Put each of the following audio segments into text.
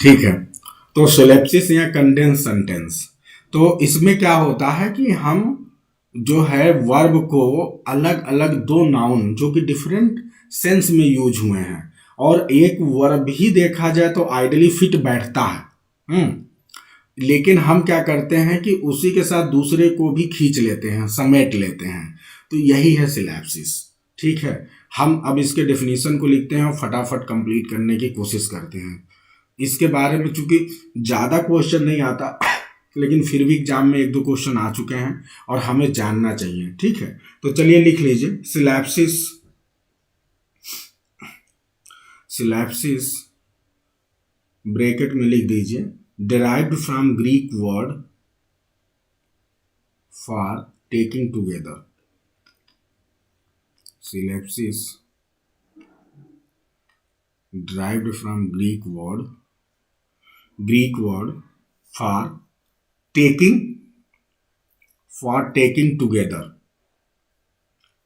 ठीक है। तो सिलेप्सिस या कंडेंस सेंटेंस, तो इसमें क्या होता है कि हम जो है वर्ब को अलग अलग दो नाउन जो कि डिफरेंट सेंस में यूज हुए हैं और एक वर्ब ही देखा जाए तो आइडली फिट बैठता है। लेकिन हम क्या करते हैं कि उसी के साथ दूसरे को भी खींच लेते हैं, समेट लेते हैं। तो यही है सिलैप्सिस। ठीक है, हम अब इसके डेफिनेशन को लिखते हैं और फटाफट कंप्लीट करने की कोशिश करते हैं। इसके बारे में चूंकि ज़्यादा क्वेश्चन नहीं आता, लेकिन फिर भी एग्जाम में एक दो क्वेश्चन आ चुके हैं और हमें जानना चाहिए। ठीक है, तो चलिए लिख लीजिए सिलैप्सिस। सिलैप्सिस ब्रैकेट में लिख दीजिए, derived from Greek word for taking together. Synapsis derived from Greek word for taking together.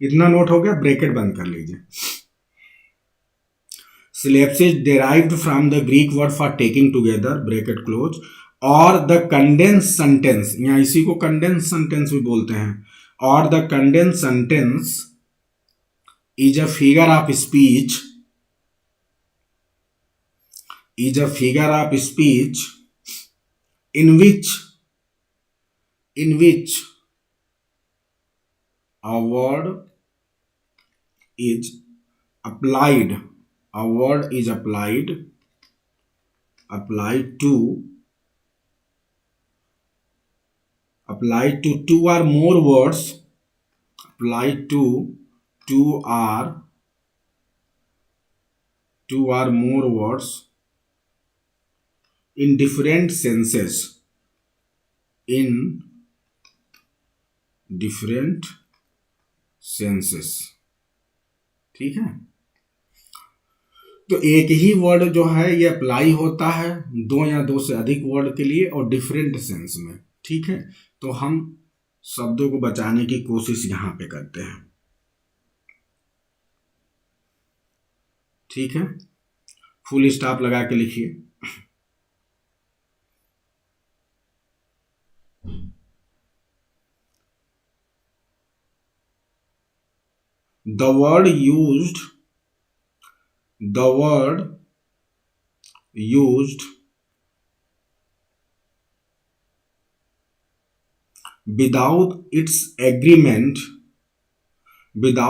इतना नोट हो गया, ब्रैकेट बंद कर लीजिए। Synapsis derived from the Greek word for taking together, bracket close, और द कंडेंस सेंटेंस, या इसी को कंडेंस सेंटेंस भी बोलते हैं, और the condense sentence is a figure of speech, in which a word is applied to two or more words, in different senses, ठीक है। तो एक ही वर्ड जो है ये अप्लाई होता है दो या दो से अधिक वर्ड के लिए और डिफरेंट सेंस में। ठीक है, तो हम शब्दों को बचाने की कोशिश यहां पे करते हैं। ठीक है, फुल स्टॉप लगा के लिखिए। The word used without its agreement, its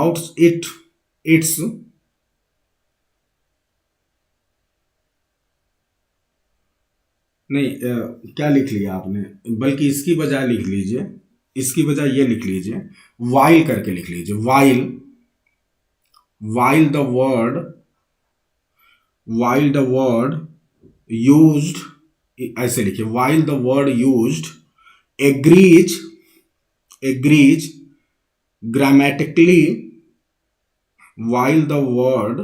नहीं, क्या लिख लिया आपने, बल्कि इसकी बजाय लिख लीजिए, इसकी बजाय ये लिख लीजिए, वाइल करके लिख लीजिए। वाइल द वर्ड यूज्ड, ऐसे लिखिए, while the word used agrees grammatically, while the word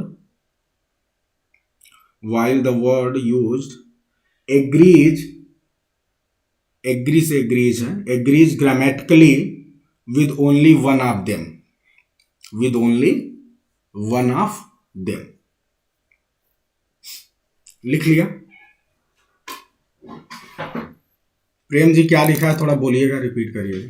used agrees grammatically with only one of them, लिख लिया। प्रेम जी क्या लिखा है, थोड़ा बोलिएगा, रिपीट करिएगा।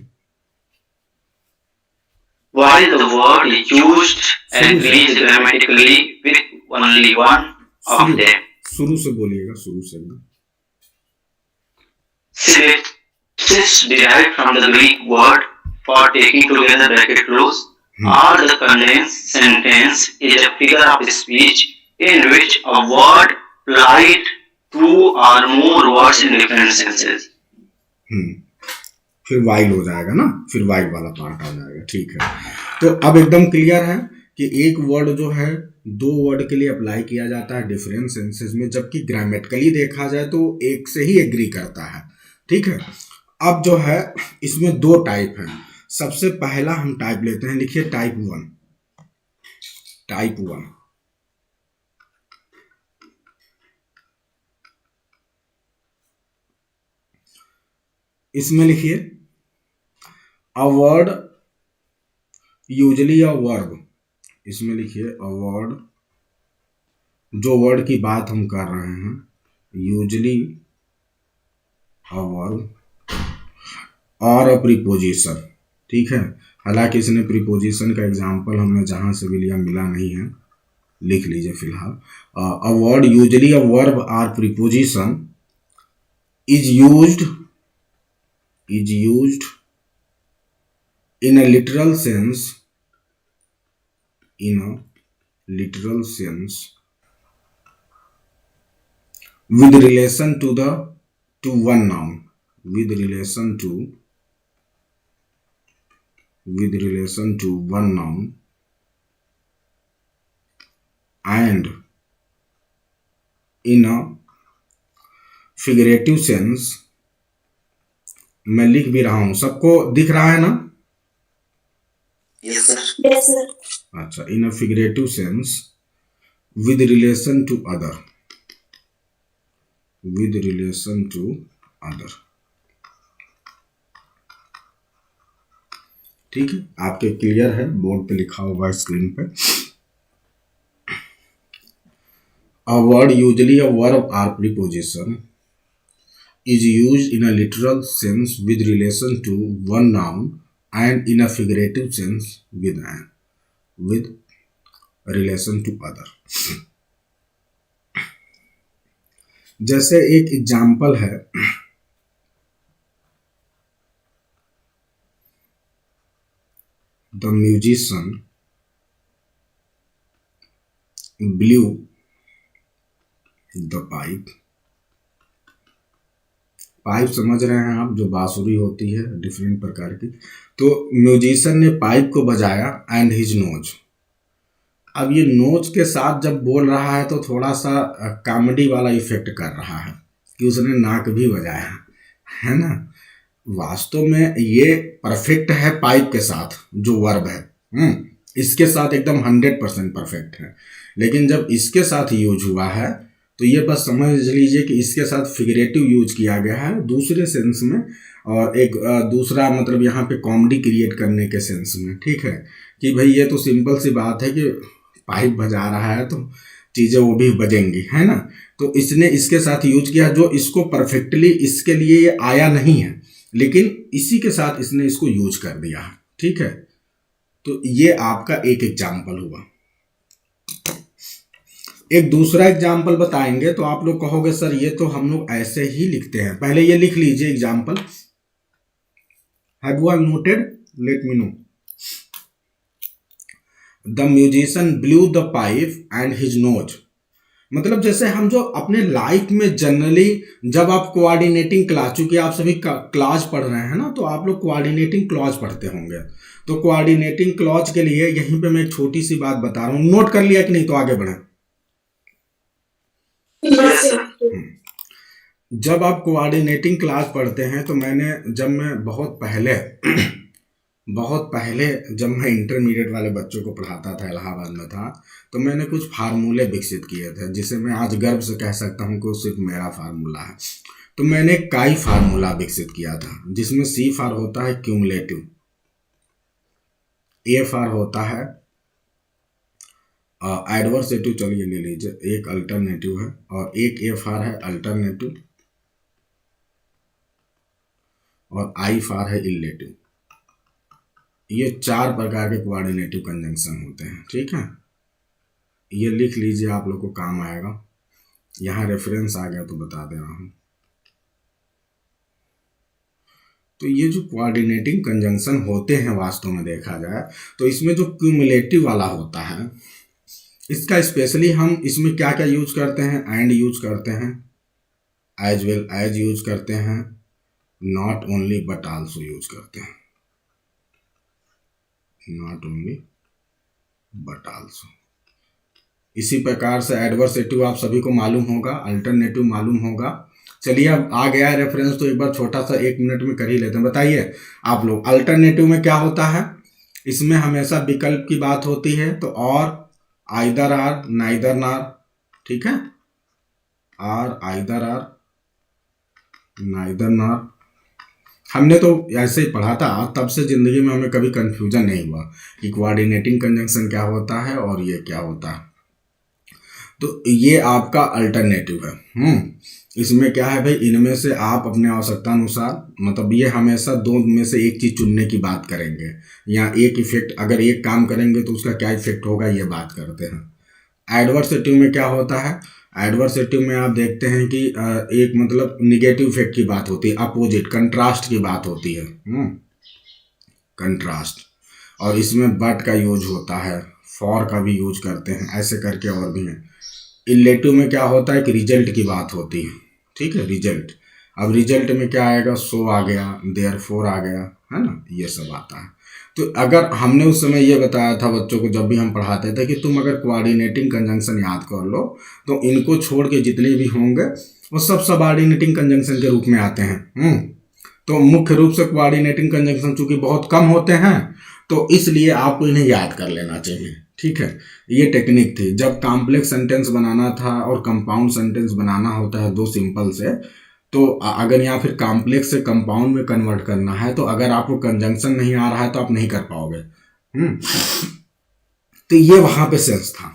While the word used agrees grammatically with only one of them. शुरू से बोलिएगा, शुरू से एकदम। Synapsis derived from the Greek word for taking together, bracket close, or the condensed sentence is a figure of speech in which a word applied two or more words in different senses. फिर while हो जाएगा ना, फिर while वाला part आ जाएगा। ठीक है, तो अब एकदम क्लियर है कि एक वर्ड जो है दो वर्ड के लिए अप्लाई किया जाता है डिफरेंट सेंसेस में, जबकि ग्रामेटिकली देखा जाए तो एक से ही एग्री करता है। ठीक है, अब जो है इसमें दो टाइप है। सबसे पहला हम टाइप लेते हैं, लिखिए टाइप वन। इसमें लिखिए अ वर्ड यूजली अ वर्ब, इसमें लिखिए अ वर्ड, जो वर्ड की बात हम कर रहे हैं यूजली अ वर्ब और अ प्रीपोजिशन, ठीक है। हालांकि इसने प्रीपोजिशन का एग्जाम्पल हमें जहाँ से भी लिया मिला नहीं है, लिख लीजिए फिलहाल। A word usually a verb or preposition is used in a literal sense with relation to one noun, with relation to one noun, and in a figurative sense, मैं लिख भी रहा हूं, सबको दिख रहा है ना? Yes, sir. Yes, sir. अच्छा, in a figurative sense with relation to other, with relation to other, ठीक है। आपके क्लियर है, बोर्ड पे लिखा हुआ स्क्रीन पे। A word usually a verb or preposition is used in a literal sense with relation to one noun and in a figurative sense with relation to other। जैसे एक एग्जाम्पल है, the musician blew the pipe. Pipe समझ रहे हैं आप, जो बांसुरी होती है डिफरेंट प्रकार की। तो म्यूजिशियन ने पाइप को बजाया एंड हिज नोज। अब ये नोज के साथ जब बोल रहा है तो थोड़ा सा कॉमेडी वाला इफेक्ट कर रहा है कि उसने नाक भी बजाया, है ना। वास्तव में ये परफेक्ट है पाइप के साथ जो वर्ब है, इसके साथ एकदम 100% परफेक्ट है। लेकिन जब इसके साथ यूज हुआ है तो ये बस समझ लीजिए कि इसके साथ फिगरेटिव यूज किया गया है दूसरे सेंस में, और एक दूसरा मतलब यहाँ पे कॉमेडी क्रिएट करने के सेंस में, ठीक है। कि भाई ये तो सिंपल सी बात है कि पाइप बजा रहा है तो चीज़ें वो भी बजेंगी, है ना। तो इसने इसके साथ यूज किया जो इसको परफेक्टली इसके लिए ये आया नहीं है, लेकिन इसी के साथ इसने इसको यूज कर दिया है, ठीक है। तो ये आपका एक एग्जाम्पल हुआ। एक दूसरा एग्जाम्पल बताएंगे तो आप लोग कहोगे सर ये तो हम लोग ऐसे ही लिखते हैं। पहले ये लिख लीजिए example. Have you noted? Let me know. The musician blue the pipe and his nose. मतलब जैसे हम जो अपने लाइफ में जनरली जब आप कोऑर्डिनेटिंग क्लॉज, चूंकि आप सभी क्लॉज पढ़ रहे हैं ना, तो आप लोग कोऑर्डिनेटिंग क्लॉज पढ़ते होंगे। तो कोऑर्डिनेटिंग क्लॉज के लिए यहीं पे मैं एक छोटी सी बात बता रहा हूँ, नोट कर लिया कि नहीं? तो आगे बढ़े। Yes, sir. जब आप कोऑर्डिनेटिंग क्लास पढ़ते हैं तो जब मैं बहुत पहले जब मैं इंटरमीडिएट वाले बच्चों को पढ़ाता था, इलाहाबाद में था, तो मैंने कुछ फार्मूले विकसित किए थे जिसे मैं आज गर्व से कह सकता हूं कि वो सिर्फ मेरा फार्मूला है। तो मैंने काई फार्मूला विकसित किया था जिसमें सी फॉर होता है क्यूमुलेटिव, ए फॉर होता है एडवर्सेटिव, चलिए ले लीजिए, एक अल्टरनेटिव है, और एक ए फॉर है अल्टरनेटिव, और आई फॉर है इलेटिव। ये 4 प्रकार के कोऑर्डिनेटिव कंजंक्शन होते हैं, ठीक है। ये लिख लीजिए, आप लोग को काम आएगा। यहाँ रेफरेंस आ गया तो बता दे रहा हूँ। तो ये जो कोऑर्डिनेटिंग कंजंक्शन होते हैं वास्तव में देखा जाए तो इसमें जो क्यूमुलेटिव वाला होता है, इसका स्पेशली हम इसमें क्या क्या यूज करते हैं? एंड यूज करते हैं, एज वेल एज यूज करते हैं, not only but also use करते हैं, नॉट ओनली बट आल्सो। इसी प्रकार से एडवर्सेटिव आप सभी को मालूम होगा, अल्टरनेटिव मालूम होगा। चलिए अब आ गया है रेफरेंस, तो एक बार छोटा सा 1 मिनट में कर ही लेते हैं। बताइए आप लोग, अल्टरनेटिव में क्या होता है? इसमें हमेशा विकल्प की बात होती है, तो और आइदर आर, नाइदर नार, ठीक है, आर आइदर आर, नाइदर नार। हमने तो ऐसे ही पढ़ा था, तब से जिंदगी में हमें कभी कंफ्यूजन नहीं हुआ कि कोऑर्डिनेटिंग कंजंक्शन क्या होता है और ये क्या होता है। तो ये आपका अल्टरनेटिव है। इसमें क्या है भाई, इनमें से आप अपने आवश्यकता अनुसार, मतलब ये हमेशा दो में से एक चीज चुनने की बात करेंगे, या एक इफेक्ट, अगर एक काम करेंगे तो उसका क्या इफेक्ट होगा ये बात करते हैं। एडवर्सेटिव में क्या होता है, एडवर्सेटिव में आप देखते हैं कि एक मतलब निगेटिव इफेक्ट की बात होती है, अपोजिट कंट्रास्ट की बात होती है, कंट्रास्ट। और इसमें बट का यूज होता है, फॉर का भी यूज करते हैं, ऐसे करके और भी हैं। इलेटिव में क्या होता है कि रिजल्ट की बात होती है, ठीक है, रिजल्ट। अब रिजल्ट में क्या आएगा, सो आ गया, देयरफॉर आ गया, है ना, ये सब आता है। तो अगर हमने उस समय ये बताया था बच्चों को जब भी हम पढ़ाते थे कि तुम अगर कोऑर्डिनेटिंग कंजंक्शन याद कर लो तो इनको छोड़ के जितने भी होंगे वो सब सबऑर्डिनेटिंग कंजंक्शन के रूप में आते हैं। तो मुख्य रूप से कोऑर्डिनेटिंग कंजंक्शन चूंकि बहुत कम होते हैं तो इसलिए आपको इन्हें याद कर लेना चाहिए, ठीक है। ये टेक्निक थी जब कॉम्प्लेक्स सेंटेंस बनाना था और कंपाउंड सेंटेंस बनाना होता है दो सिंपल से, तो अगर या फिर कॉम्प्लेक्स से कंपाउंड में कन्वर्ट करना है तो अगर आपको कंजंक्शन नहीं आ रहा है तो आप नहीं कर पाओगे। तो ये वहां पे सेंस था।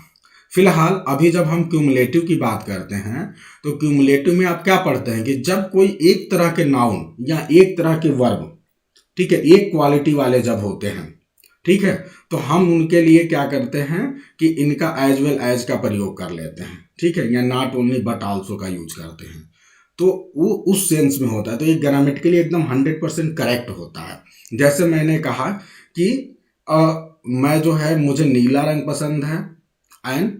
फिलहाल अभी जब हम क्यूमुलेटिव की बात करते हैं तो क्यूमुलेटिव में आप क्या पढ़ते हैं कि जब कोई एक तरह के नाउन या एक तरह के वर्ब, ठीक है, एक क्वालिटी वाले जब होते हैं, ठीक है, तो हम उनके लिए क्या करते हैं कि इनका एज वेल एज का प्रयोग कर लेते हैं, ठीक है, या नॉट ओनली बट आल्सो का यूज करते हैं। तो वो उस सेंस में होता है, तो ये ग्रामेटिकली एकदम 100% करेक्ट होता है। जैसे मैंने कहा कि मैं जो है मुझे नीला रंग पसंद है एंड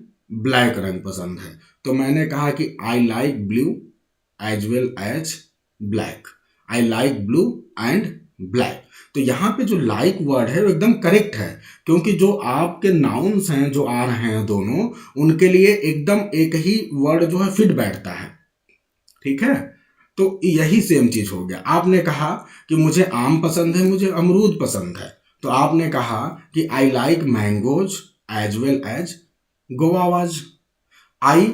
ब्लैक रंग पसंद है, तो मैंने कहा कि I like blue as well as black, I like blue and black. तो यहाँ पे जो लाइक वर्ड है वो एकदम करेक्ट है, क्योंकि जो आपके नाउन्स हैं जो आ रहे हैं दोनों, उनके लिए एकदम एक ही वर्ड जो है फिट बैठता है, ठीक है। तो यही सेम चीज हो गया। आपने कहा कि मुझे आम पसंद है, मुझे अमरूद पसंद है, तो आपने कहा कि I like mangoes as well as guavas. I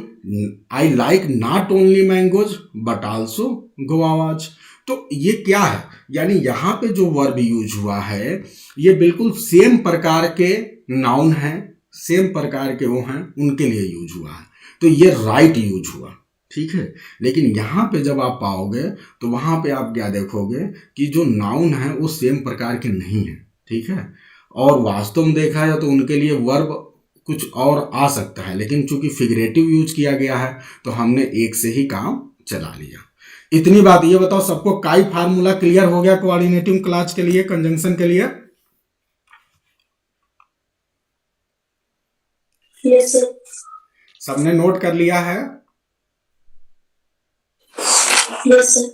I like not only mangoes but also guavas. तो ये क्या है, यानी यहाँ पे जो वर्ब यूज हुआ है ये बिल्कुल सेम प्रकार के नाउन हैं, सेम प्रकार के वो हैं, उनके लिए यूज हुआ है, तो ये राइट यूज हुआ, ठीक है। लेकिन यहाँ पे जब आप पाओगे तो वहाँ पे आप क्या देखोगे कि जो नाउन है वो सेम प्रकार के नहीं है, ठीक है। और वास्तव में देखा जाए तो उनके लिए वर्ब कुछ और आ सकता है, लेकिन चूंकि फिगरेटिव यूज किया गया है तो हमने एक से ही काम चला लिया। इतनी बात। ये बताओ सबको काई फार्मूला क्लियर हो गया कोऑर्डिनेटिंग क्लॉज के लिए, कंजंक्शन के लिए? Yes sir. सबने नोट कर लिया है? Yes sir.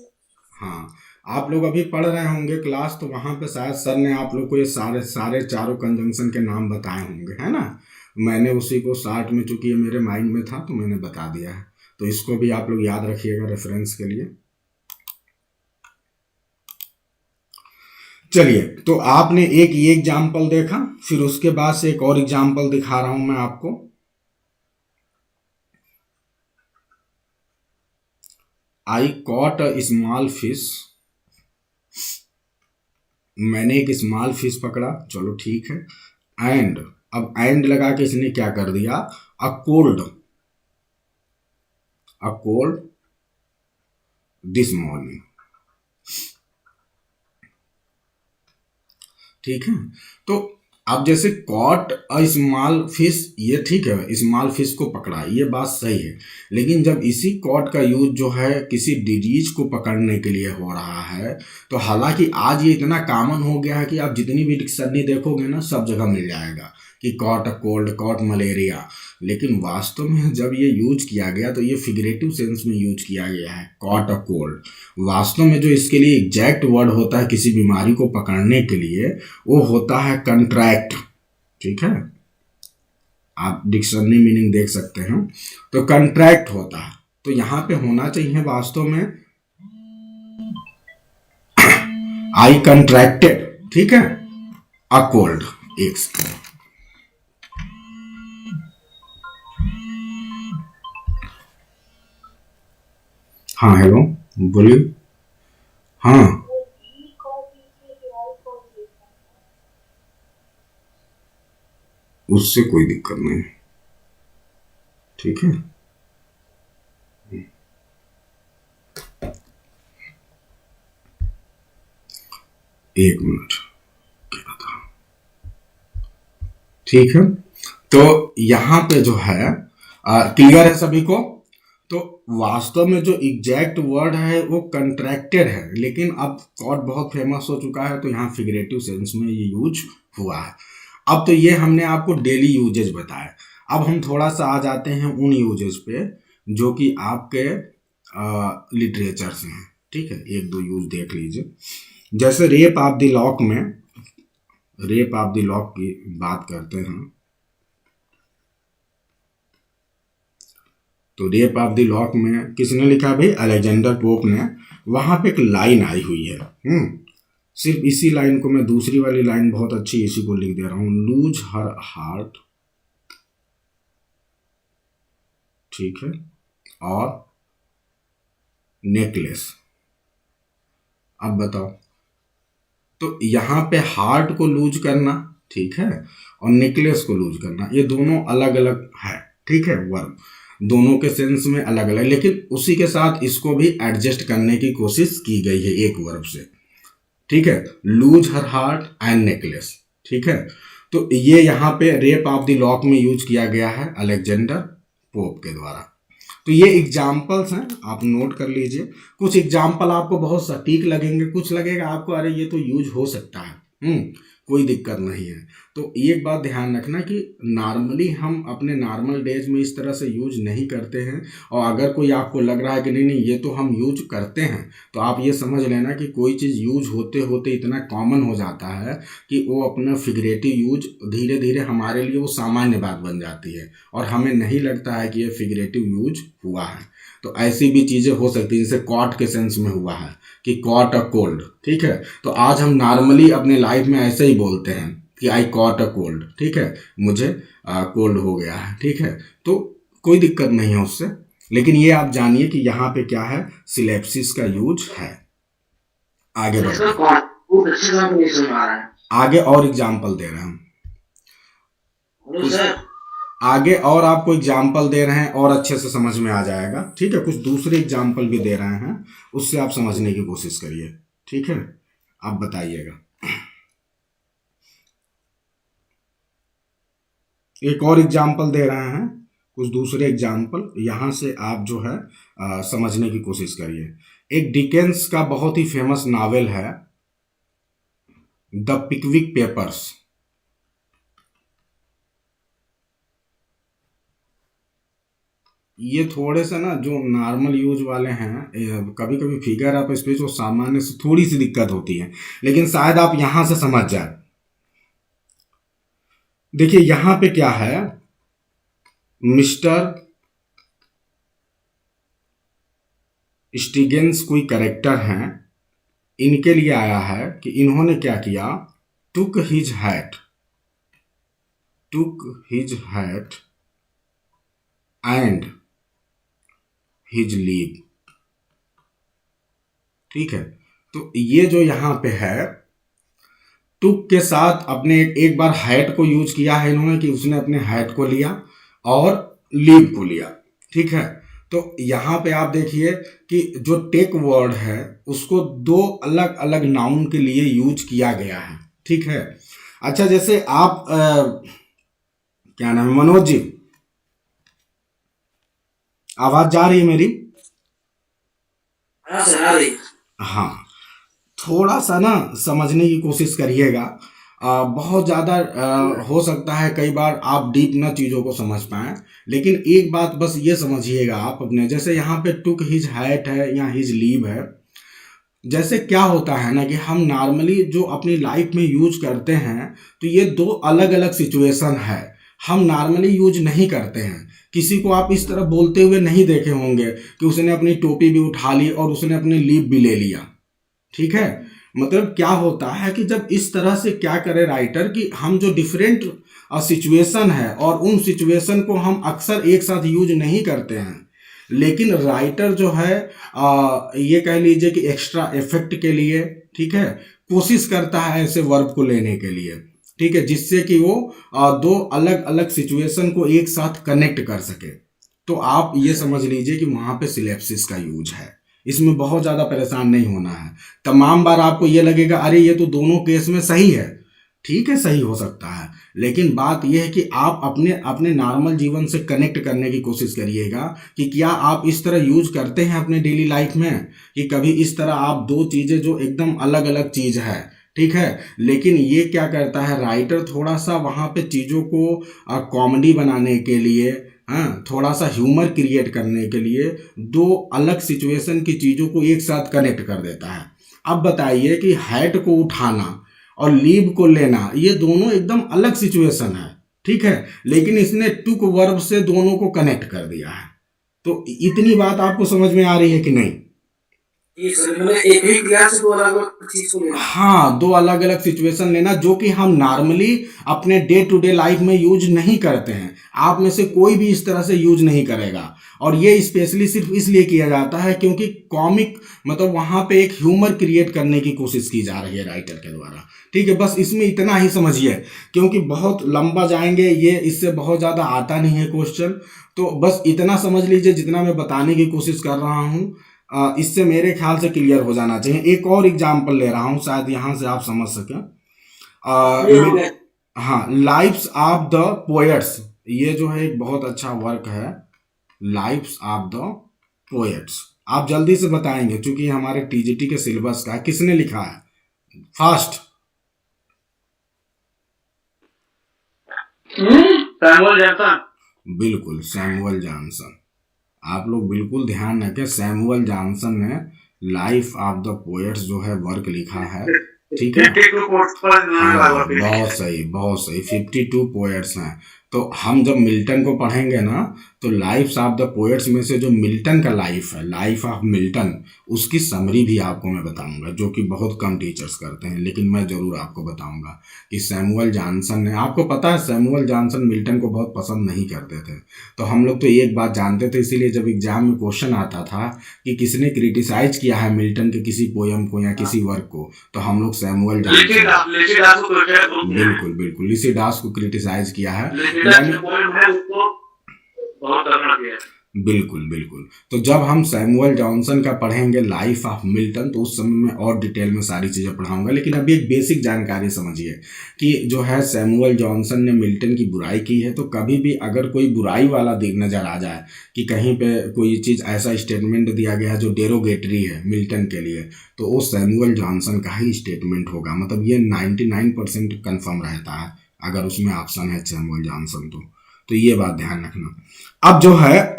हाँ, आप लोग अभी पढ़ रहे होंगे क्लास, तो वहां पे शायद सर ने आप लोग को ये सारे सारे चारों कंजंक्शन के नाम बताए होंगे, है ना। मैंने उसी को शार्ट में, चूंकि ये मेरे माइंड में था तो मैंने बता दिया है, तो इसको भी आप लोग याद रखिएगा रेफरेंस के लिए। चलिए, तो आपने एक ये एग्जाम्पल देखा, फिर उसके बाद से एक और एग्जाम्पल दिखा रहा हूं मैं आपको। आई कॉट अ स्मॉल फिश, मैंने एक स्मॉल फिश पकड़ा, चलो ठीक है। एंड, अब एंड लगा के इसने क्या कर दिया, अ कोल्ड दिस मॉर्निंग, ठीक है। तो अब जैसे कॉट अ स्मॉल फिश, ये ठीक है, स्मॉल फिश को पकड़ा, ये बात सही है। लेकिन जब इसी कॉट का यूज जो है किसी डिजीज को पकड़ने के लिए हो रहा है, तो हालांकि आज ये इतना कॉमन हो गया है कि आप जितनी भी डिक्शनरी देखोगे ना सब जगह मिल जाएगा कि caught a cold, caught malaria, लेकिन वास्तव में जब ये यूज किया गया तो ये फिगरेटिव सेंस में यूज किया गया है, कॉट अ कोल्ड। वास्तव में जो इसके लिए एग्जैक्ट वर्ड होता है किसी बीमारी को पकड़ने के लिए, वो होता है कंट्रैक्ट, ठीक है। आप डिक्शनरी मीनिंग देख सकते हैं, तो कंट्रैक्ट होता है। तो यहां पे होना चाहिए वास्तव में आई कंट्रैक्टेड, ठीक है, अ कोल्ड। एक सेकंड, हाँ हेलो, बोलिए। हाँ, उससे कोई दिक्कत नहीं, ठीक है। एक मिनट, ठीक है। तो यहाँ पे जो है क्लियर है सभी को। तो वास्तव में जो एग्जैक्ट वर्ड है वो कंट्रैक्टेड है, लेकिन अब कॉट बहुत फेमस हो चुका है तो यहाँ फिगरेटिव सेंस में ये यूज हुआ है। अब तो ये हमने आपको डेली यूजेज बताया। अब हम थोड़ा सा आ जाते हैं उन यूजेज पे जो कि आपके लिटरेचर से हैं, ठीक है। एक दो यूज देख लीजिए। जैसे रेप ऑफ द लॉक में, रेप ऑफ द लॉक की बात करते हैं तो रेप ऑफ द लॉक में किसने लिखा भाई? अलेक्जेंडर पोप ने। वहां पे एक लाइन आई हुई है, सिर्फ इसी लाइन को मैं, दूसरी वाली लाइन बहुत अच्छी, इसी को लिख दे रहा हूं, लूज हर हार्ट, ठीक है, और नेकलेस। अब बताओ, तो यहां पे हार्ट को लूज करना, ठीक है, और नेकलेस को लूज करना, ये दोनों अलग अलग है, ठीक है, वर्ब दोनों के सेंस में अलग अलग, लेकिन उसी के साथ इसको भी एडजस्ट करने की कोशिश की गई है एक वर्ब से, ठीक है, lose her heart and necklace, ठीक है। तो ये यहाँ पे रेप ऑफ द लॉक में यूज किया गया है अलेक्जेंडर पोप के द्वारा। तो ये एग्जाम्पल्स हैं, आप नोट कर लीजिए। कुछ एग्जाम्पल आपको बहुत सटीक लगेंगे, कुछ लगेगा आपको अरे ये तो यूज हो सकता है, कोई दिक्कत नहीं है। तो एक बात ध्यान रखना कि नॉर्मली हम अपने नॉर्मल डेज में इस तरह से यूज नहीं करते हैं, और अगर कोई आपको लग रहा है कि नहीं नहीं ये तो हम यूज करते हैं, तो आप ये समझ लेना कि कोई चीज़ यूज होते होते इतना कॉमन हो जाता है कि वो अपना फिगरेटिव यूज धीरे धीरे हमारे लिए वो सामान्य बात बन जाती है, और हमें नहीं लगता है कि ये फिगरेटिव यूज हुआ है। तो ऐसी भी चीज़ें हो सकती है, जैसे कॉट के सेंस में हुआ है कि कॉट अ कोल्ड, ठीक है। तो आज हम नॉर्मली अपने लाइफ में ऐसे ही बोलते हैं कि आई कॉट अ कोल्ड, ठीक है, मुझे कोल्ड हो गया है, ठीक है। तो कोई दिक्कत नहीं है उससे, लेकिन ये आप जानिए कि यहाँ पे क्या है, सिलेप्सिस का यूज है। आगे आगे और एग्जाम्पल दे रहे हैं हम, आगे और आपको एग्जाम्पल दे रहे हैं और अच्छे से समझ में आ जाएगा, ठीक है। कुछ दूसरे एग्जाम्पल भी दे रहे हैं, उससे आप समझने की कोशिश करिए, ठीक है। आप बताइएगा। एक और एग्जाम्पल दे रहे हैं, कुछ दूसरे एग्जाम्पल, यहाँ से आप जो है समझने की कोशिश करिए। एक डिकेंस का बहुत ही फेमस नावल है द पिकविक पेपर्स। ये थोड़े से ना जो नॉर्मल यूज वाले हैं, कभी कभी फिगर ऑफ स्पीच वो सामान्य से थोड़ी सी दिक्कत होती है, लेकिन शायद आप यहां से समझ जाए। देखिए यहां पे क्या है, मिस्टर स्टिगेंस कोई करेक्टर हैं, इनके लिए आया है कि इन्होंने क्या किया, took his hat and his leave, ठीक है। तो ये जो यहां पे है, टुक के साथ अपने एक बार हैट को यूज किया है इन्होंने, कि उसने अपने हैट को लिया और लीव को लिया, ठीक है। तो यहां पे आप देखिए कि जो टेक वर्ड है उसको दो अलग अलग नाउन के लिए यूज किया गया है, ठीक है। अच्छा, जैसे आप क्या नाम है, मनोज जी, आवाज जा रही है मेरी? हाँ, थोड़ा सा ना समझने की कोशिश करिएगा। बहुत ज़्यादा हो सकता है कई बार आप डीप ना चीज़ों को समझ पाएं, लेकिन एक बात बस ये समझिएगा आप अपने, जैसे यहाँ पे टुक हिज हैट है या हिज लीव है, जैसे क्या होता है ना कि हम नॉर्मली जो अपनी लाइफ में यूज करते हैं, तो ये दो अलग अलग सिचुएशन है, हम नॉर्मली यूज नहीं करते हैं। किसी को आप इस तरह बोलते हुए नहीं देखे होंगे कि उसने अपनी टोपी भी उठा ली और उसने अपनी लीव भी ले लिया, ठीक है। मतलब क्या होता है कि जब इस तरह से क्या करे राइटर कि हम जो डिफरेंट सिचुएशन है और उन सिचुएशन को हम अक्सर एक साथ यूज नहीं करते हैं, लेकिन राइटर जो है ये कह लीजिए कि एक्स्ट्रा इफेक्ट के लिए, ठीक है, कोशिश करता है ऐसे वर्ब को लेने के लिए, ठीक है, जिससे कि वो दो अलग अलग सिचुएशन को एक साथ कनेक्ट कर सके। तो आप ये समझ लीजिए कि वहां पे सिलेप्सिस का यूज है, इसमें बहुत ज़्यादा परेशान नहीं होना है। तमाम बार आपको ये लगेगा अरे ये तो दोनों केस में सही है, ठीक है सही हो सकता है, लेकिन बात यह है कि आप अपने अपने नॉर्मल जीवन से कनेक्ट करने की कोशिश करिएगा कि क्या आप इस तरह यूज करते हैं अपने डेली लाइफ में, कि कभी इस तरह आप दो चीज़ें जो एकदम अलग अलग चीज़ है, ठीक है, लेकिन ये क्या करता है राइटर थोड़ा सा वहाँ पे चीज़ों को कॉमेडी बनाने के लिए, हाँ थोड़ा सा ह्यूमर क्रिएट करने के लिए दो अलग सिचुएशन की चीज़ों को एक साथ कनेक्ट कर देता है। अब बताइए कि हैट को उठाना और लीव को लेना ये दोनों एकदम अलग सिचुएशन है, ठीक है, लेकिन इसने टुक वर्ब से दोनों को कनेक्ट कर दिया है। तो इतनी बात आपको समझ में आ रही है कि नहीं? एक ही क्रिया से दो अलग अलग चीज को लेना। हाँ, दो अलग अलग सिचुएशन लेना जो कि हम नॉर्मली अपने डे टू डे लाइफ में यूज नहीं करते हैं। आप में से कोई भी इस तरह से यूज नहीं करेगा, और ये स्पेशली सिर्फ इसलिए किया जाता है क्योंकि कॉमिक मतलब वहाँ पे एक ह्यूमर क्रिएट करने की कोशिश की जा रही है राइटर के द्वारा, ठीक है। बस इसमें इतना ही समझिए, क्योंकि बहुत लंबा जाएंगे, ये इससे बहुत ज़्यादा आता नहीं है क्वेश्चन, तो बस इतना समझ लीजिए जितना मैं बताने की कोशिश कर रहा हूँ। इससे मेरे ख्याल से क्लियर हो जाना चाहिए। एक और एग्जाम्पल ले रहा हूँ, शायद यहाँ से आप समझ सकें। हाँ, लाइफ्स ऑफ द पोएट्स, ये जो है एक बहुत अच्छा वर्क है, लाइफ्स ऑफ द पोएट्स। आप जल्दी से बताएंगे क्योंकि हमारे टीजीटी के सिलेबस का है। किसने लिखा है? फास्ट। Samuel Johnson. बिल्कुल, सैमुअल जॉनसन। आप लोग बिल्कुल ध्यान रखें, सैमुअल जॉनसन ने लाइफ ऑफ द पोएट्स जो है वर्क लिखा है, ठीक है। हाँ, बहुत सही 52 पोएट्स हैं। तो हम जब मिल्टन को पढ़ेंगे ना, तो लाइफ्स ऑफ द पोएट्स में से जो मिल्टन का लाइफ है, लाइफ ऑफ मिल्टन, उसकी समरी भी आपको मैं बताऊंगा, जो कि बहुत कम टीचर्स करते हैं, लेकिन मैं ज़रूर आपको बताऊंगा कि सैमुअल जॉनसन ने, आपको पता है सैमुअल जॉनसन मिल्टन को बहुत पसंद नहीं करते थे। तो हम लोग तो एक बात जानते थे, इसीलिए जब एग्जाम में क्वेश्चन आता था कि किसने क्रिटिसाइज किया है मिल्टन के किसी पोयम को या किसी वर्क को, तो हम लोग सैमुअल जॉनसन, बिल्कुल बिल्कुल लिसिडास को क्रिटिसाइज किया है। बिल्कुल बिल्कुल। तो जब हम सैमुअल जॉनसन का पढ़ेंगे लाइफ ऑफ मिल्टन, तो उस समय में और डिटेल में सारी चीज़ें पढ़ाऊंगा, लेकिन अभी एक बेसिक जानकारी समझिए कि जो है सैमुअल जॉनसन ने मिल्टन की बुराई की है। तो कभी भी अगर कोई बुराई वाला नज़र आ जाए कि कहीं पे कोई चीज़ ऐसा स्टेटमेंट दिया गया है जो डेरोगेटरी है मिल्टन के लिए, तो वो सैमुअल जॉनसन का ही स्टेटमेंट होगा। मतलब ये 99% कन्फर्म रहता है अगर उसमें ऑप्शन है सैमुअल जॉनसन तो ये बात ध्यान रखना। अब जो है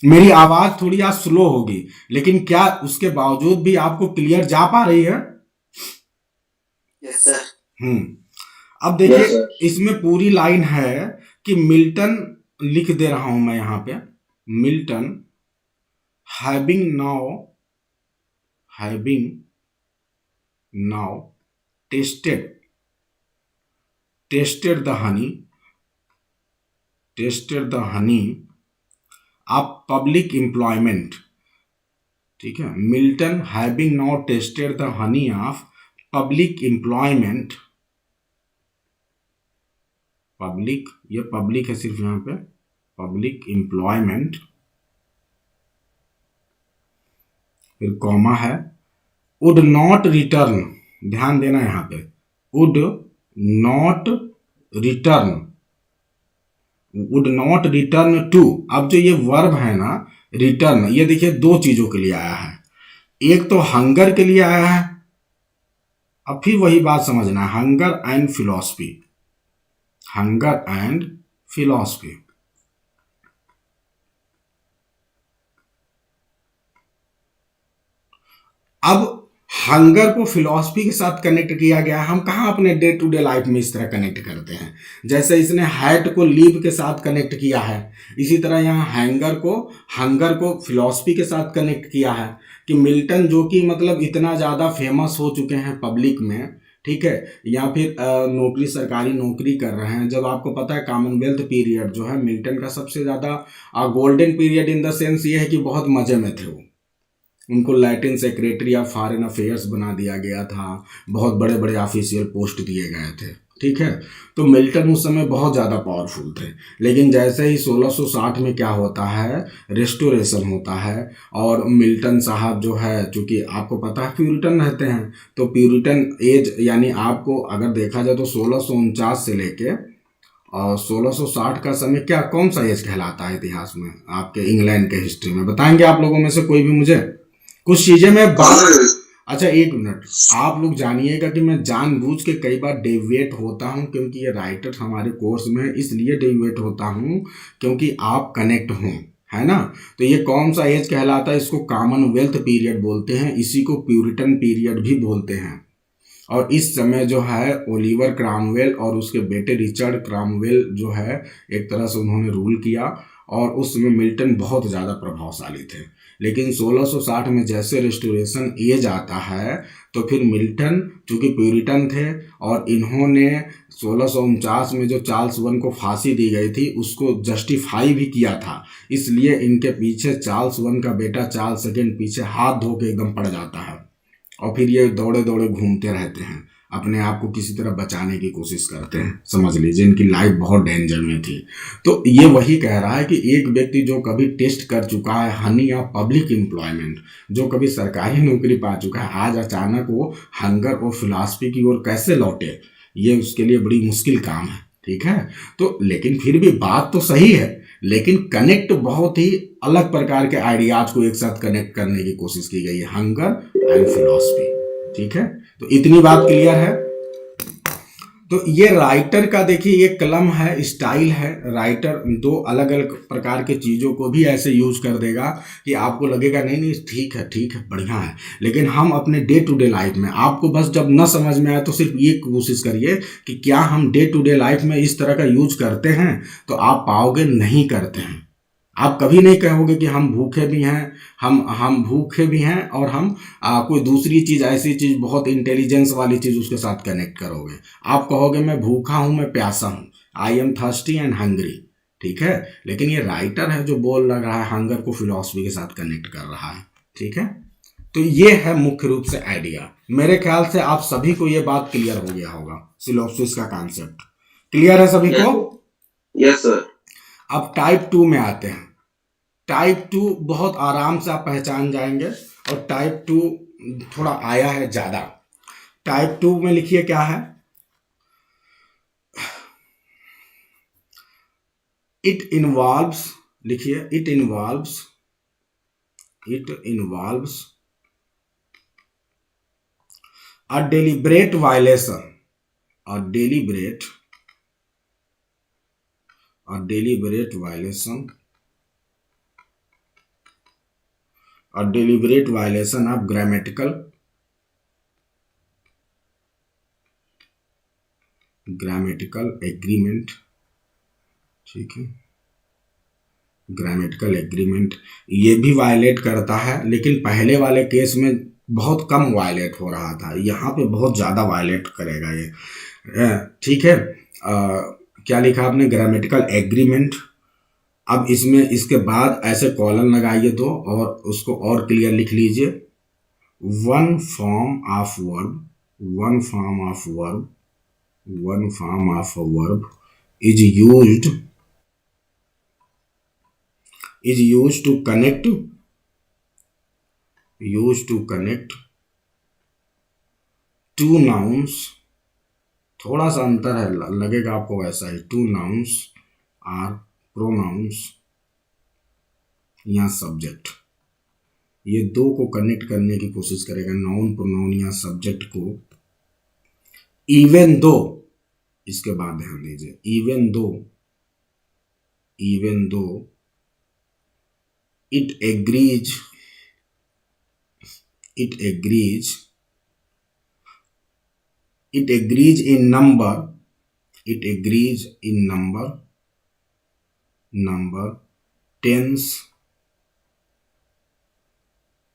मेरी आवाज थोड़ी आज स्लो होगी, लेकिन क्या उसके बावजूद भी आपको क्लियर जा पा रही है? Yes sir. अब देखिए इसमें पूरी लाइन है कि मिल्टन, लिख दे रहा हूं मैं यहां पे, Milton having now tested the honey of public employment, ठीक है। Milton having now tested the honey of public employment, public, ये पब्लिक है सिर्फ यहाँ पे, पब्लिक एम्प्लॉयमेंट, फिर कॉमा है, वुड नॉट रिटर्न, ध्यान देना यहाँ पे, वुड नॉट रिटर्न टू। अब जो ये वर्ब है ना रिटर्न, ये देखिए दो चीजों के लिए आया है, एक तो हंगर के लिए आया है, अब फिर वही बात समझना, हंगर एंड फिलॉसफी। अब हंगर को फिलॉसफी के साथ कनेक्ट किया गया। हम कहाँ अपने डे टू डे लाइफ में इस तरह कनेक्ट करते हैं? जैसे इसने हैट को लीव के साथ कनेक्ट किया है, इसी तरह यहाँ हंगर को फिलॉसफी के साथ कनेक्ट किया है कि मिल्टन जो कि मतलब इतना ज़्यादा फेमस हो चुके हैं पब्लिक में, ठीक है, या फिर सरकारी नौकरी कर रहे हैं। जब आपको पता है कॉमनवेल्थ पीरियड जो है मिल्टन का सबसे ज़्यादा golden period in the sense ये है कि बहुत मज़े में थे वो, उनको Latin secretary of foreign affairs बना दिया गया था, बहुत बड़े बड़े ऑफिशियल पोस्ट दिए गए थे, ठीक है। तो मिल्टन उस समय बहुत ज़्यादा पावरफुल थे, लेकिन जैसे ही 1660 में क्या होता है, रेस्टोरेशन होता है, और मिल्टन साहब जो है, चूँकि आपको पता है प्यूरिटन रहते हैं, तो प्यूरिटन एज यानी आपको अगर देखा जाए तो 1649 से लेके और 1660 का समय क्या कौन सा एज कहलाता है इतिहास में, आपके इंग्लैंड के हिस्ट्री में बताएंगे आप लोगों में से कोई भी मुझे? कुछ चीज़ें मैं बात, अच्छा एक मिनट, आप लोग जानिएगा कि मैं जानबूझ के कई बार डेविएट होता हूं, क्योंकि ये राइटर हमारे कोर्स में है, इसलिए डेविएट होता हूं क्योंकि आप कनेक्ट हों, है ना। तो ये कौन सा एज कहलाता है, इसको कॉमनवेल्थ पीरियड बोलते हैं, इसी को प्यूरिटन पीरियड भी बोलते हैं। और इस समय जो है ओलिवर क्रामवेल और उसके बेटे रिचर्ड क्रामवेल जो है, एक तरह से उन्होंने रूल किया, और उस समय मिल्टन बहुत ज़्यादा प्रभावशाली थे। लेकिन 1660 में जैसे रेस्टोरेशन एज आता है, तो फिर मिल्टन चूँकि प्यूरिटन थे, और इन्होंने 1649 में जो चार्ल्स वन को फांसी दी गई थी उसको जस्टिफाई भी किया था, इसलिए इनके पीछे चार्ल्स वन का बेटा चार्ल्स सेकेंड पीछे हाथ धो के एकदम पड़ जाता है, और फिर ये दौड़े दौड़े घूमते रहते हैं, अपने आप को किसी तरह बचाने की कोशिश करते हैं, समझ लीजिए इनकी लाइफ बहुत डेंजर में थी। तो ये वही कह रहा है कि एक व्यक्ति जो कभी टेस्ट कर चुका है हनी या पब्लिक एम्प्लॉयमेंट, जो कभी सरकारी नौकरी पा चुका है, आज अचानक वो हंगर और फिलॉसफी की ओर कैसे लौटे, ये उसके लिए बड़ी मुश्किल काम है, ठीक है। तो लेकिन फिर भी बात तो सही है, लेकिन कनेक्ट बहुत ही अलग प्रकार के आइडियाज को एक साथ कनेक्ट करने की कोशिश की गई है, हंगर एंड फिलॉसफी, ठीक है। तो इतनी बात क्लियर है। तो ये राइटर का देखिए, ये कलम है, स्टाइल है, राइटर दो अलग अलग प्रकार के चीज़ों को भी ऐसे यूज कर देगा कि आपको लगेगा नहीं नहीं ठीक है बढ़िया है। लेकिन हम अपने डे टू डे लाइफ में, आपको बस जब न समझ में आए तो सिर्फ ये कोशिश करिए कि क्या हम डे टू डे लाइफ में इस तरह का यूज करते हैं, तो आप पाओगे नहीं करते हैं। आप कभी नहीं कहोगे कि हम भूखे भी हैं, हम भूखे भी हैं, और हम कोई दूसरी चीज़, ऐसी चीज़ बहुत इंटेलिजेंस वाली चीज़ उसके साथ कनेक्ट करोगे। आप कहोगे मैं भूखा हूँ, मैं प्यासा हूँ, I am thirsty and hungry, ठीक है। लेकिन ये राइटर है जो बोल लग रहा है हंगर को फिलॉसफी के साथ कनेक्ट कर रहा है, ठीक है। तो ये है मुख्य रूप से आइडिया। मेरे ख्याल से आप सभी को ये बात क्लियर हो गया होगा, सिलोप्सिस का कॉन्सेप्ट क्लियर है सभी को? Yes sir. अब टाइप 2 में आते हैं। टाइप 2 बहुत आराम से आप पहचान जाएंगे, और टाइप 2 थोड़ा आया है ज़्यादा। टाइप 2 में लिखिए क्या है, इट इन्वॉल्व्स, लिखिए it involves a deliberate violation, a deliberate violation of grammatical agreement, ठीक है। ग्रामेटिकल एग्रीमेंट ये भी वायलेट करता है, लेकिन पहले वाले केस में बहुत कम वायलेट हो रहा था, यहाँ पे बहुत ज़्यादा वायलेट करेगा ये, ठीक है। क्या लिखा आपने, ग्रामेटिकल एग्रीमेंट। अब इसमें इसके बाद ऐसे कॉलन लगाइए दो, और उसको और क्लियर लिख लीजिए, one form of verb is used to connect two nouns, थोड़ा सा अंतर है, लगेगा आपको वैसा ही, टू नाउन्स आर प्रोनाउंस या सब्जेक्ट, ये दो को कनेक्ट करने की कोशिश करेगा, नाउन प्रोनाउन या सब्जेक्ट को। इवन दो, इसके बाद ध्यान दीजिए, even though it agrees in number, tense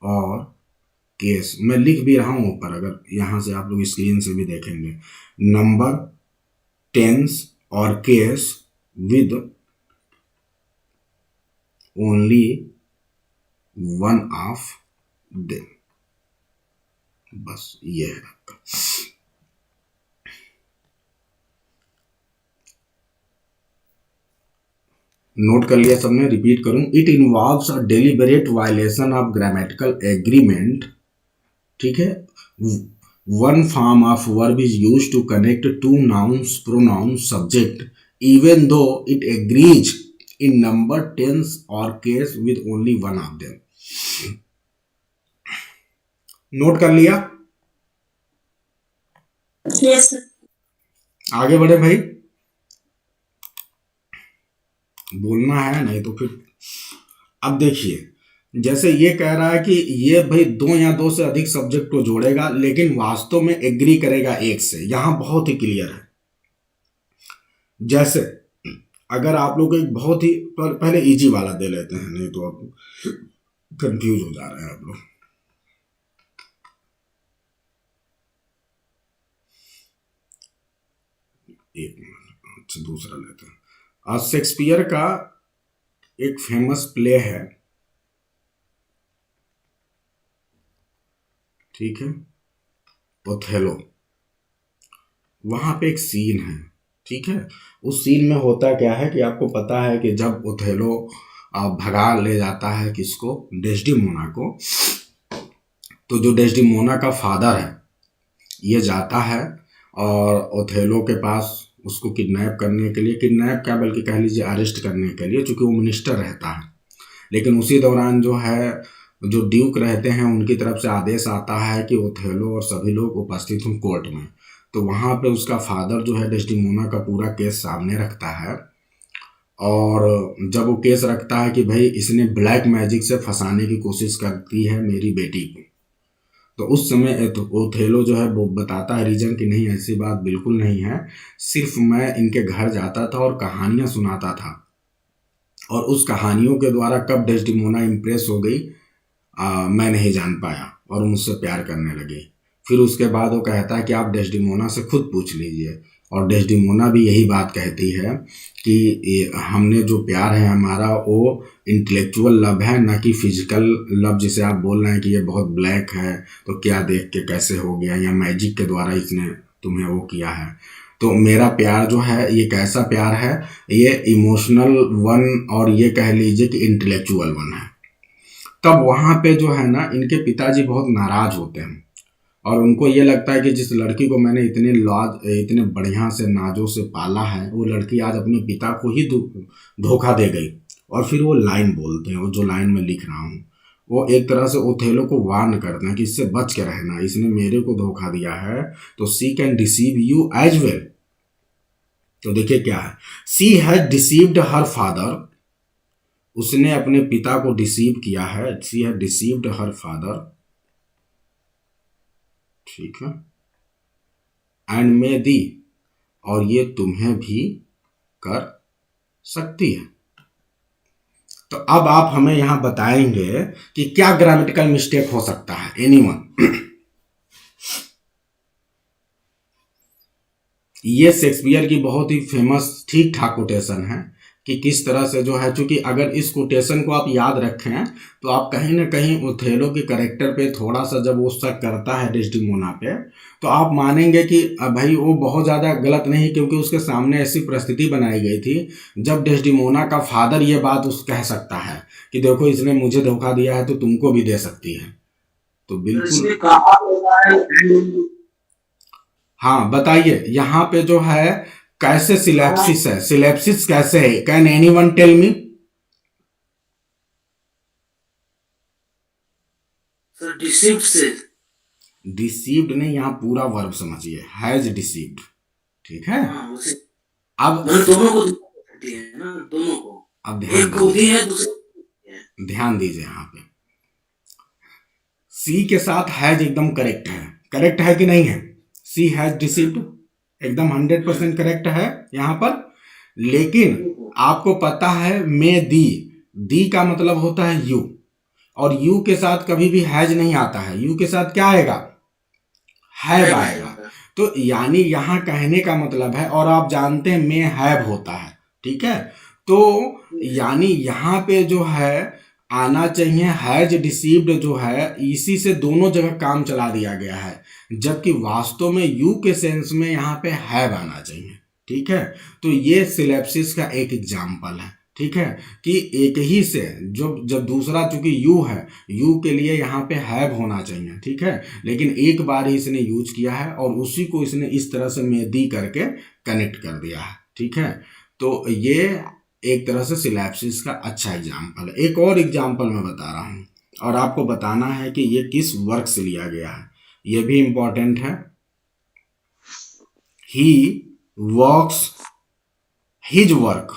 और केस। मैं लिख भी रहा हूं ऊपर, अगर यहां से आप लोग स्क्रीन से भी देखेंगे, नंबर, टेंस और case with only one of them, बस ये है आपका। नोट कर लिया सबने, रिपीट करूं, it involves a deliberate violation of grammatical agreement, ठीक है। One form of verb is use to connect to nouns pronoun subject even though it agrees in number tense और case with only one of them. Note कर लिया? Yes, sir. आगे बढ़े भाई, बोलना है नहीं तो फिर। अब देखिए, जैसे ये कह रहा है कि ये भाई दो या दो से अधिक सब्जेक्ट को जोड़ेगा लेकिन वास्तव में एग्री करेगा एक से, यहां बहुत ही क्लियर है। जैसे अगर आप लोग एक बहुत ही पहले इजी वाला दे लेते हैं, नहीं तो आप कंफ्यूज हो जा रहे हैं आप लोग। एक मिनट, अच्छा दूसरा लेते हैं। शेक्सपियर का एक फेमस प्ले है, ठीक है, ओथेलो। वहां पे एक सीन है, ठीक है। उस सीन में होता क्या है कि आपको पता है कि जब ओथेलो भगा ले जाता है किसको, डेस्डिमोना को, तो जो डेस्डिमोना का फादर है ये जाता है और ओथेलो के पास उसको किडनैप करने के लिए, किडनैप क्या बल्कि कह लीजिए अरेस्ट करने के लिए, चूंकि वो मिनिस्टर रहता है। लेकिन उसी दौरान जो है, जो ड्यूक रहते हैं उनकी तरफ से आदेश आता है कि ओथेलो और सभी लोग उपस्थित हों कोर्ट में। तो वहाँ पे उसका फादर जो है डेस्डिमोना का पूरा केस सामने रखता है, और जब वो केस रखता है कि भाई इसने ब्लैक मैजिक से फंसाने की कोशिश करती है मेरी बेटी को, तो उस समय ओथेलो जो है वो बताता है रीजन कि नहीं ऐसी बात बिल्कुल नहीं है, सिर्फ मैं इनके घर जाता था और कहानियाँ सुनाता था, और उस कहानियों के द्वारा कब डेस्डिमोना इम्प्रेस हो गई मैं नहीं जान पाया और मुझसे प्यार करने लगी। फिर उसके बाद वो कहता है कि आप डेस्डिमोना से खुद पूछ लीजिए, और डेस्डिमोना भी यही बात कहती है कि हमने जो प्यार है हमारा वो इंटेलेक्चुअल लव है, ना कि फिजिकल लव, जिसे आप बोल रहे हैं कि ये बहुत ब्लैक है तो क्या देख के कैसे हो गया, या मैजिक के द्वारा इसने तुम्हें वो किया है। तो मेरा प्यार जो है ये कैसा प्यार है, ये इमोशनल वन और ये कह लीजिए कि इंटेलेक्चुअल वन है। तब वहाँ पे जो है ना इनके पिताजी बहुत नाराज होते हैं, और उनको ये लगता है कि जिस लड़की को मैंने इतने बढ़िया से नाजों से पाला है, वो लड़की आज अपने पिता को ही धोखा दे गई। और फिर वो लाइन बोलते हैं, वो जो लाइन में लिख रहा हूँ, वो एक तरह से ओथेलो को वार्न करते हैं कि इससे बच के रहना, इसने मेरे को धोखा दिया है तो she can deceive you as well. तो देखिए क्या है, she has deceived her father, उसने अपने पिता को डिसीव किया है, she has deceived her father, ठीक है, एंड मे दी, और ये तुम्हें भी कर सकती है। तो अब आप हमें यहां बताएंगे कि क्या ग्रामेटिकल मिस्टेक हो सकता है, एनीवन? ये शेक्सपियर की बहुत ही फेमस ठीक ठाक कोटेशन है कि किस तरह से जो है, चूंकि अगर इस कोटेशन को आप याद रखें तो आप कहीं ना कहीं ओथेलो के कैरेक्टर पे थोड़ा सा जब वो शक करता है डेस्डिमोना पे, तो आप मानेंगे कि भाई वो बहुत ज़्यादा गलत नहीं, क्योंकि उसके सामने ऐसी परिस्थिति बनाई गई थी जब डेस्डिमोना का फादर ये बात उस कह सकता है कि देखो इसने मुझे धोखा दिया है तो तुमको भी दे सकती है। तो बिल्कुल हाँ, बताइए यहाँ पे जो है कैसे सिलेप्सिस है, सिलेप्सिस कैसे है, can anyone tell me? Sir deceived से, डिसीव्ड नहीं, यहाँ पूरा वर्ब समझिए, हैज डिसीव्ड, ठीक है। अब दोनों को है ना, दोनों को, अब एक को भी है दूसरे, ध्यान दीजिए यहाँ पे सी के साथ हैज एकदम करेक्ट है, करेक्ट है कि नहीं है? सी हैज डिसीव्ड एकदम 100% करेक्ट है यहाँ पर। लेकिन आपको पता है मे दी का मतलब होता है यू, और यू के साथ कभी भी हैज नहीं आता है, यू के साथ क्या आएगा, हैव आएगा। तो यानी यहाँ कहने का मतलब है, और आप जानते हैं मे हैव होता है, ठीक है। तो यानी यहाँ पे जो है आना चाहिए हैज डिसीव्ड, जो है इसी से दोनों जगह काम चला दिया गया है, जबकि वास्तव में यू के सेंस में यहाँ पे हैव आना चाहिए, ठीक है। तो ये सिलेप्सिस का एक एग्जाम्पल है, ठीक है, कि एक ही से जब दूसरा, चूंकि यू है, यू के लिए यहाँ पे हैव होना चाहिए, ठीक है, लेकिन एक बार ही इसने यूज किया है और उसी को इसने इस तरह से मेदी करके कनेक्ट कर दिया है, ठीक है। तो ये एक तरह से सिलैप्सिस का अच्छा एग्जाम्पल है। एक और एग्जाम्पल मैं बता रहा हूँ और आपको बताना है कि ये किस वर्क से लिया गया है, ये भी इंपॉर्टेंट है। He works his work,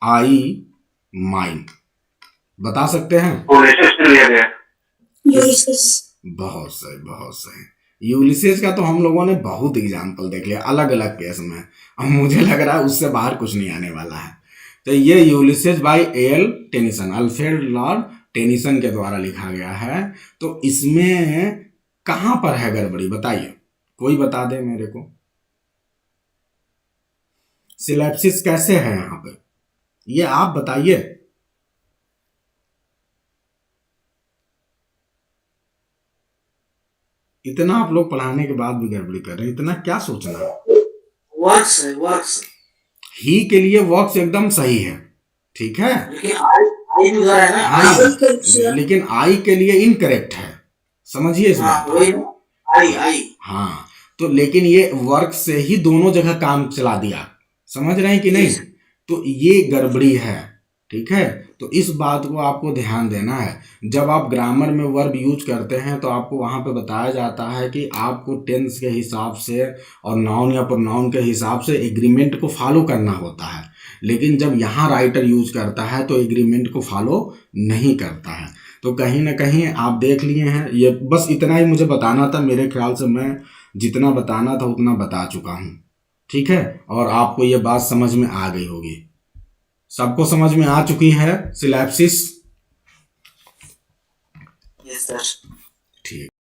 I mine, बता सकते हैं? यूलिसेस से लिया गया। Ulysses. बहुत सही, बहुत सही। यूलिसेस का तो हम लोगों ने बहुत एग्जाम्पल देख लिया अलग अलग केस में, अब मुझे लग रहा है उससे बाहर कुछ नहीं आने वाला है। तो ये Ulysses by L Tennyson, Alfred Lord Tennyson के द्वारा लिखा गया है। तो इसमें कहाँ पर है गड़बड़ी, बताइए, कोई बता दे मेरे को। सिलैप्सिस कैसे है यहाँ पे, ये आप बताइए। इतना आप लोग पढ़ाने के बाद भी गड़बड़ी कर रहे हैं, इतना क्या सोचना। वर्क्स है, वर्क्स। ही के लिए वर्क्स एकदम सही है, ठीक है, लेकिन आई भी उधर है ना, हाँ, Incorrect. लेकिन आई के लिए इनकरेक्ट है, समझिए इस हाँ बात को। वही ना, आई। हाँ, तो लेकिन ये वर्क से ही दोनों जगह काम चला दिया, समझ रहे हैं कि नहीं। तो ये गड़बड़ी है, ठीक है। तो इस बात को आपको ध्यान देना है। जब आप ग्रामर में वर्ब यूज करते हैं तो आपको वहाँ पे बताया जाता है कि आपको टेंस के हिसाब से और नाउन या प्रोनाउन के हिसाब से एग्रीमेंट को फॉलो करना होता है, लेकिन जब यहाँ राइटर यूज करता है तो एग्रीमेंट को फॉलो नहीं करता है। तो कहीं ना कहीं आप देख लिए हैं, ये बस इतना ही मुझे बताना था। मेरे ख्याल से मैं जितना बताना था उतना बता चुका हूँ, ठीक है, और आपको ये बात समझ में आ गई होगी। सबको समझ में आ चुकी है सिलैप्सिस? Yes sir. ठीक।